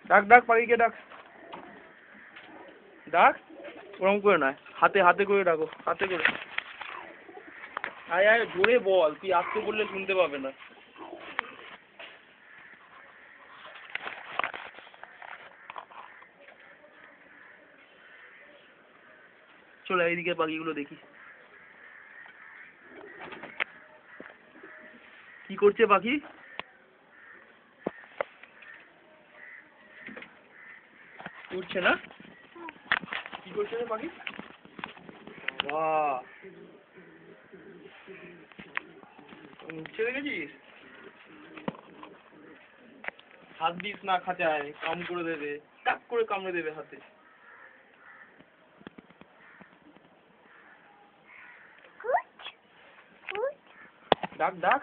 ডাক ডাক পাখিকে ডাক ডাক, ওরম করে নয়, হাতে হাতে করে ডাকো, হাতে করে। আয় আয় জোরে বল, তুই আস্তে বললে শুনতে পাবে না। চলো এইদিকে পাখিগুলো দেখি কি করছে পাখি। উঠছে না, কি করছে রে পাখি? বাহ, উঠছে দেখেছিস? হাত দিস না খাঁচায়, কাম করে দেবে, টাক করে কামড়ে দেবে হাতে। ডাক ডাক,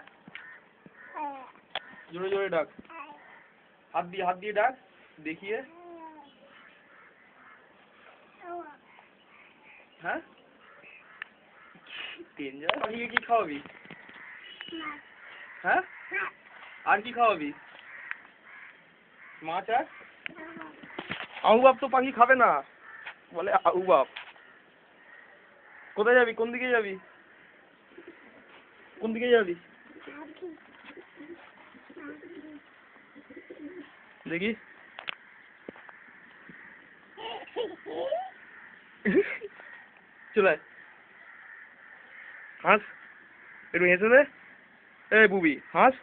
জোরে জোরে ডাক, হাত দিয়ে ডাক, দেখিয়ে। হ্যাঁ, ডেঞ্জার। পাখিকে কি খাওয়াবি? হ্যাঁ, আর কি খাওয়াবি? মাছ আর আউ বাপ তো পাখি খাবে না, বলে আউ বাপ। কোথায় যাবি, কোন দিকে যাবি, কোন দিকে যাবি দেখি। চলে আয়, হাস, একটু হেসে দে। এ বুবি হাস।